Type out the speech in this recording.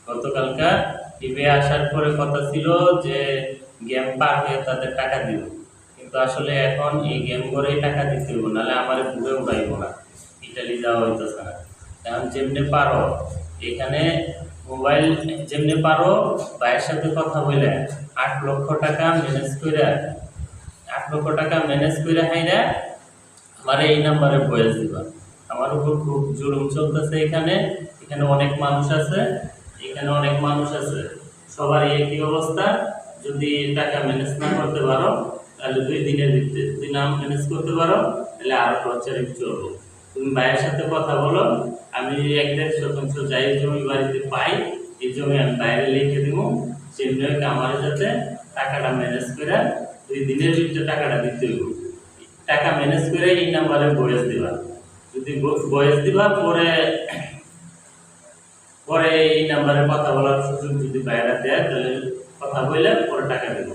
গতকালকা TV আসার পরে কথা ছিল যে গেম পার হয়ে তাদের টাকা দিব, কিন্তু আসলে এখন এই গেম করে টাকা দিতে হইব, নাহলে আমার ঘুরে উড়াইব না, ইটালি যাওয়া হইতেছে না। এখন যেমনি পারো এখানে মোবাইল, যেমনি পারো ভাইয়ের সাথে কথা বলে 8 লক্ষ টাকা ম্যানেজ করে, 8 লক্ষ টাকা ম্যানেজ করে হাইরা আমার এই নাম্বারে ভয়েস দিবা। আমার উপর খুব জুলুম চলতেছে এখানে, এখানে অনেক মানুষ আছে, এখানে অনেক মানুষ আছে, সবারই একই অবস্থা। যদি টাকা ম্যানেজ না করতে পারো তাহলে 2 দিনের ভিতরে, যদি না ম্যানেজ করতে পারো তাহলে আরো টর্চারিং চলবে। তুমি ভাইয়ের সাথে কথা বলো, আমি 1-1.5 শতাংশ যাই জমি বাড়িতে পাই এই জমি আমি বাইরে লিখে দিব, সেমনি আমার যাতে টাকাটা ম্যানেজ করে 2 দিনের ভিতরে টাকাটা দিতে হইব। টাকা ম্যানেজ করে এই নাম্বারে ভয়েস দিবা, যদি ভয়েস দিবা পরে পরে এই নাম্বারে কথা বলার সুযোগ যদি বাইরে দেয় তাহলে কথা বললে পরে টাকা দেবো।